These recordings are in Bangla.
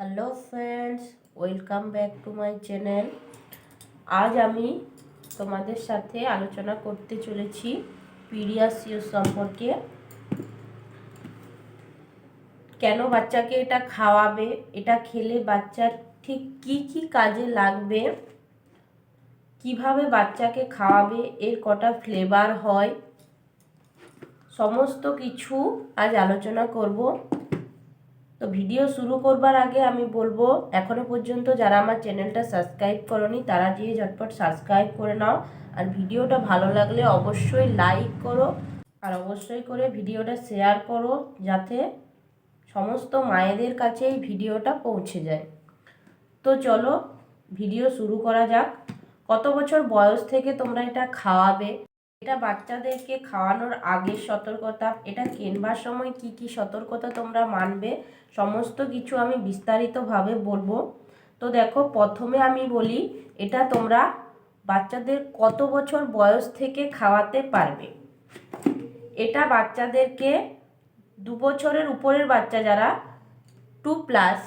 Hello friends, welcome back to my channel. আজ আমি তোমাদের সাথে আলোচনা করতে চলেছি পিডিয়াশিওর সম্পর্কে। কেন বাচ্চাকে এটা খাওয়াবে, এটা খেলে বাচ্চার ঠিক কি কি কাজে লাগবে, কিভাবে বাচ্চাকে খাওয়াবে, এর কটা ফ্লেভার হয়, সমস্ত কিছু আজ আলোচনা করব। তো ভিডিও শুরু করবার আগে আমি বলবো, এখনো পর্যন্ত যারা আমার চ্যানেলটা সাবস্ক্রাইব করনি তারা গিয়ে ঝটপট সাবস্ক্রাইব করে নাও। আর ভিডিওটা ভালো লাগলে অবশ্যই লাইক করো, আর অবশ্যই করে ভিডিওটা শেয়ার করো, যাতে সমস্ত মায়েদের কাছে এই ভিডিওটা পৌঁছে যায়। তো চলো ভিডিও শুরু করা যাক। কত বছর বয়স থেকে তোমরা এটা খাওয়াবে, এটা বাচ্চাদেরকে খাওয়ানোর আগের সতর্কতা, এটা কেনবার সময় কি কি সতর্কতা তোমরা মানবে, সমস্ত কিছু আমি বিস্তারিতভাবে বলবো। তো দেখো, প্রথমে আমি বলি এটা তোমরা বাচ্চাদের কত বছর বয়স থেকে খাওয়াতে পারবে। এটা বাচ্চাদেরকে 2 বছরের উপরের বাচ্চা যারা 2+,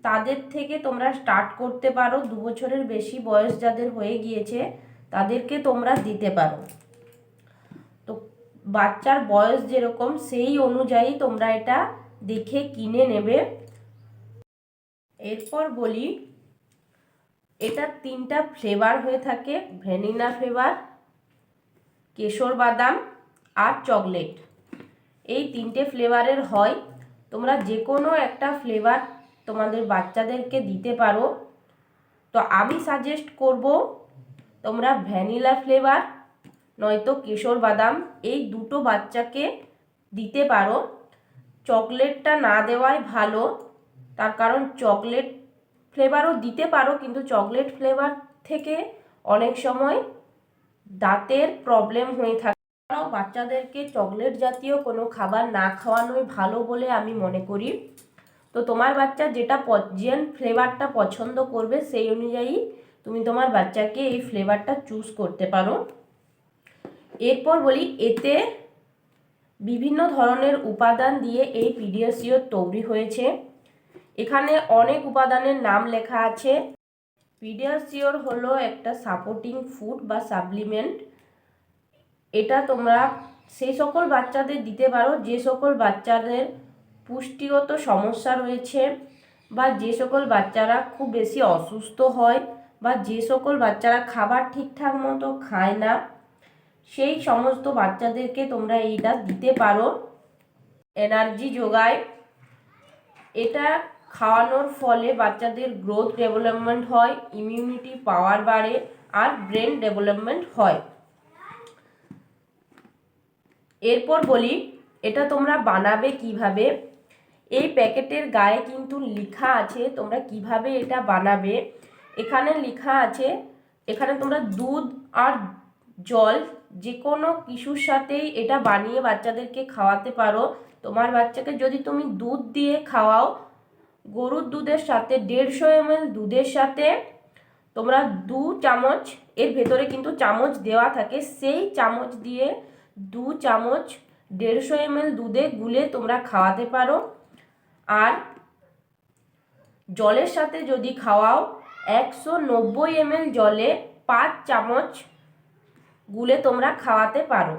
তাদের থেকে তোমরা স্টার্ট করতে পারো। 2 বছরের বেশি বয়স যাদের হয়ে গিয়েছে তাদেরকে তোমরা দিতে পারো। তো বাচ্চার বয়স যেরকম সেই অনুযায়ী তোমরা এটা দেখে কিনে নেবে। এরপর বলি, এটা 3টা ফ্লেভার হয়ে থাকে: ভ্যানিলা ফ্লেভার, কেশর বাদাম আর চকলেট। এই 3টে ফ্লেভারের হয়। তোমরা যে কোনো একটা ফ্লেভার তোমাদের বাচ্চাদেরকে দিতে পারো। তো আমি সাজেস্ট করব তোমরা ভ্যানিলা ফ্লেভার নয়তো কেশর বাদাম, এই দুটো বাচ্চাকে দিতে পারো। চকলেটটা না দেওয়াই ভালো, তার কারণ চকলেট ফ্লেভারও দিতে পারো, কিন্তু চকলেট ফ্লেভার থেকে অনেক সময় দাঁতের প্রবলেম হয়ে থাকে। বাচ্চাদেরকে চকলেট জাতীয় কোনো খাবার না খাওয়ানোই ভালো বলে আমি মনে করি। তো তোমার বাচ্চা যেটা যে ফ্লেভারটা পছন্দ করবে সেই অনুযায়ী তুমি তোমার বাচ্চাকে এই ফ্লেভারটা চুজ করতে পারো। এরপর বলি, এতে বিভিন্ন ধরনের উপাদান দিয়ে এই পিডিয়াশিওর তৈরি হয়েছে। এখানে অনেক উপাদানের নাম লেখা আছে। পিডিয়াশিওর হলো একটা সাপোর্টিং ফুড বা সাপ্লিমেন্ট। এটা তোমরা সেই সকল বাচ্চাদের দিতে পারো যে সকল বাচ্চাদের পুষ্টিগত সমস্যা রয়েছে, বা যে সকল বাচ্চারা খুব বেশি অসুস্থ হয়, বা যে সকল বাচ্চারা খাবার ঠিকঠাক মতো খায় না, সেই সমস্ত বাচ্চাদেরকে তোমরা এইটা দিতে পারো। এনার্জি যোগায়। এটা খাওয়ানোর ফলে বাচ্চাদের গ্রোথ ডেভেলপমেন্ট হয়, ইমিউনিটি পাওয়ার বাড়ে, আর ব্রেন ডেভেলপমেন্ট হয়। এরপর বলি, এটা তোমরা বানাবে কিভাবে। এই প্যাকেটের গায়ে কিন্তু লেখা আছে তোমরা কিভাবে এটা বানাবে। এখানে লেখা আছে, এখানে তোমরা দুধ আর জল যে কোনো কিছুর সাথেই এটা বানিয়ে বাচ্চাদেরকে খাওয়াতে পারো। তোমার বাচ্চাকে যদি তুমি দুধ দিয়ে খাওয়াও, গরুর দুধের সাথে 150 ml দুধের সাথে তোমরা 2 চামচ, এর ভেতরে কিন্তু চামচ দেওয়া থাকে, সেই চামচ দিয়ে 2 চামচ 150 ml দুধে গুলে তোমরা খাওয়াতে পারো। আর জলের সাথে যদি খাওয়াও, 190 ml জলে 5 চামচ গুলে তোমরা খাওয়াতে পারো।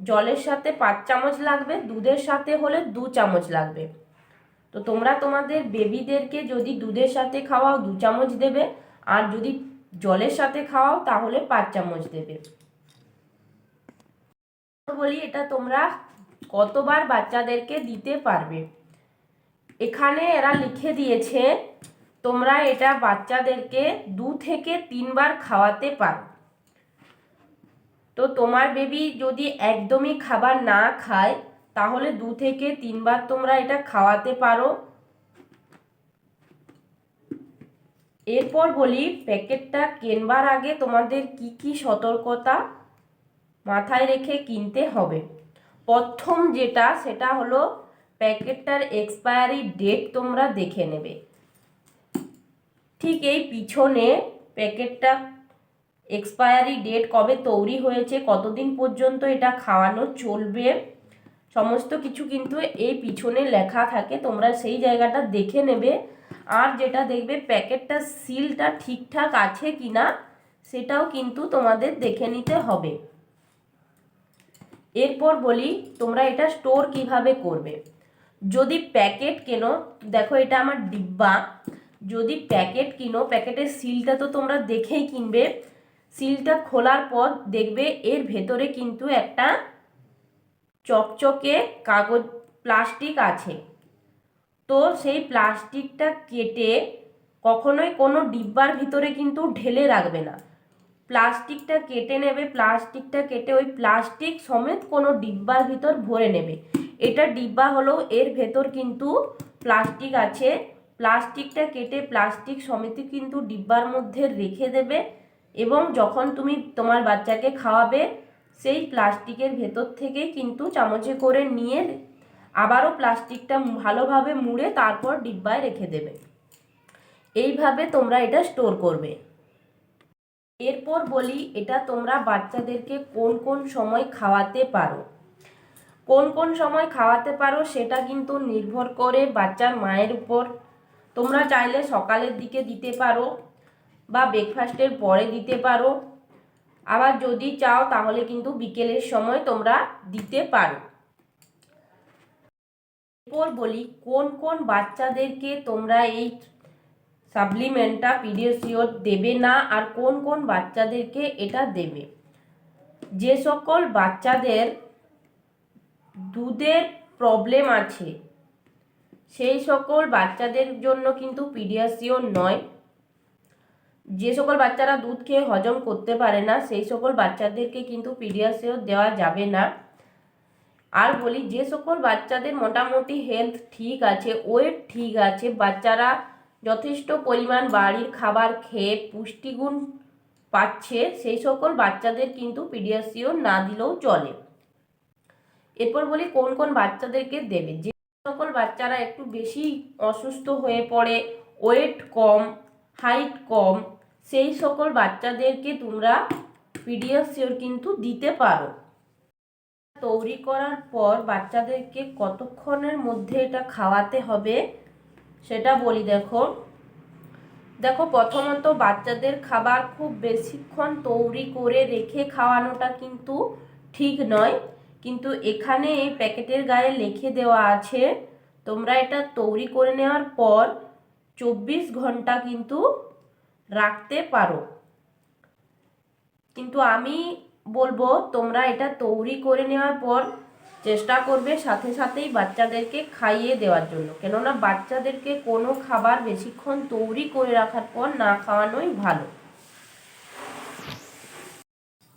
জলের সাথে 5 চামচ লাগবে, দুধের সাথে হলে 2 চামচ লাগবে। তো তোমরা তোমাদের বেবিদেরকে যদি দুধের সাথে খাওয়াও 2 চামচ দেবে, আর যদি জলের সাথে খাওয়াও তাহলে 5 চামচ দেবে। বলি, এটা তোমরা কতবার বাচ্চাদেরকে দিতে পারবে। এখানে এরা লিখে দিয়েছে তোমরা এটা বাচ্চাদেরকে 2 থেকে 3 বার খাওয়াতে পারো। তো তোমার বেবি যদি একদমই খাবার না খায় তাহলে 2 থেকে 3 বার তোমরা এটা খাওয়াতে পারো। এরপর বলি, প্যাকেটটা কেনবার আগে তোমাদের কি কি সতর্কতা মাথায় রেখে কিনতে হবে। প্রথম যেটা, সেটা হলো প্যাকেটটার এক্সপায়ারি ডেট তোমরা দেখে নেবে। ঠিক এই পিছনে প্যাকেটটা এক্সপায়ারি ডেট, কবে তৈরি হয়েছে, কতদিন পর্যন্ত এটা খাওয়ানো চলবে, সমস্ত কিছু কিন্তু এই পিছনে লেখা থাকে। তোমরা সেই জায়গাটা দেখে নেবে। আর যেটা দেখবে প্যাকেটটা সিলটা ঠিকঠাক আছে কিনা সেটাও কিন্তু তোমাদের দেখে নিতে হবে। এরপর বলি তোমরা এটা স্টোর কিভাবে করবে। যদি প্যাকেট কেনো, দেখো এটা আমার ডিব্বা, যদি প্যাকেট কিনো প্যাকেটের সিলটা তো তোমরা দেখেই কিনবে। সিলটা খোলার পর দেখবে এর ভেতরে কিন্তু একটা চকচকে কাগজ প্লাস্টিক আছে। তো সেই প্লাস্টিকটা কেটে কখনোই কোনো ডিব্বার ভিতরে কিন্তু ঢেলে রাখবে না, প্লাস্টিকটা কেটে নেবে, প্লাস্টিকটা কেটে ওই প্লাস্টিক সমেত কোনো ডিব্বার ভিতর ভরে নেবে। এটা ডিব্বা হলো, এর ভেতর কিন্তু প্লাস্টিক আছে, প্লাস্টিকটা কেটে প্লাস্টিক সমেত কিন্তু ডিব্বার মধ্যে রেখে দেবে এবং যখন তুমি তোমার বাচ্চাকে খাওয়াবে সেই প্লাস্টিকের ভেতর থেকে কিন্তু চামচে করে নিয়ে আবারও প্লাস্টিকটা ভালোভাবে মুড়ে তারপর ডিব্বায় রেখে দেবে। এইভাবে তোমরা এটা স্টোর করবে। এরপর বলি এটা তোমরা বাচ্চাদেরকে কোন কোন সময় খাওয়াতে পারো। কোন কোন সময় খাওয়াতে পারো সেটা কিন্তু নির্ভর করে বাচ্চার মায়ের উপর। তোমরা চাইলে সকালের দিকে দিতে পারো বা ব্রেকফাস্টের পরে দিতে পারো, আবার যদি চাও তাহলে কিন্তু বিকেলের সময় তোমরা দিতে পারো। এরপর বলি কোন কোন বাচ্চাদেরকে তোমরা এই সাপ্লিমেন্টটা পিডিয়াশিওর দেবে না আর কোন কোন বাচ্চাদেরকে এটা দেবে। যে সকল বাচ্চাদের দুধের প্রবলেম আছে সেই সকল বাচ্চাদের জন্য কিন্তু পিডিয়াশিওর নয়। যে সকল বাচ্চারা দুধ খেয়ে হজম করতে পারে না সেই সকল বাচ্চাদেরকে কিন্তু পিডিয়াশিওর দেওয়া যাবে না। আর বলি যে সকল বাচ্চাদের মোটামুটি হেলথ ঠিক আছে, ওয়েট ঠিক আছে, বাচ্চারা যথেষ্ট পরিমাণ বাড়ির খাবার খেয়ে পুষ্টিগুণ পাচ্ছে সেই সকল বাচ্চাদের কিন্তু পিডিয়াশিওর না দিলেও চলে। এরপর বলি কোন কোন বাচ্চাদেরকে দেবে। যে সকল বাচ্চারা একটু বেশি অসুস্থ হয়ে পড়ে, ওয়েট কম, হাইট কম, সেই সকল বাচ্চাদেরকে তোমরা পিডিয়াশিওর কিন্তু দিতে পারো। তৈরি করার পর বাচ্চাদেরকে কতক্ষণের মধ্যে এটা খাওয়াতে হবে সেটা বলি। দেখো প্রথমত বাচ্চাদের খাবার খুব বেশিক্ষণ তৈরি করে রেখে খাওয়ানোটা কিন্তু ঠিক নয়, কিন্তু এখানে এই প্যাকেটের গায়ে লিখে দেওয়া আছে তোমরা এটা তৈরি করে নেওয়ার পর 24 ঘন্টা কিন্তু রাখতে পারো। কিন্তু আমি বলবো তোমরা এটা তৈরি করে নেওয়ার পর চেষ্টা করবে সাথে সাথেই বাচ্চাদেরকে খাইয়ে দেওয়ার জন্য, কেননা বাচ্চাদেরকে কোনো খাবার বেশিক্ষণ তৈরি করে রাখার পর না খাওয়ানোই ভালো।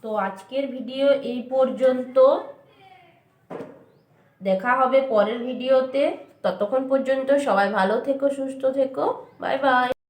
তো আজকের ভিডিও এই পর্যন্ত, দেখা হবে পরের ভিডিওতে। ততক্ষণ পর্যন্ত সবাই ভালো থেকো, সুস্থ থেকো, বাই বাই।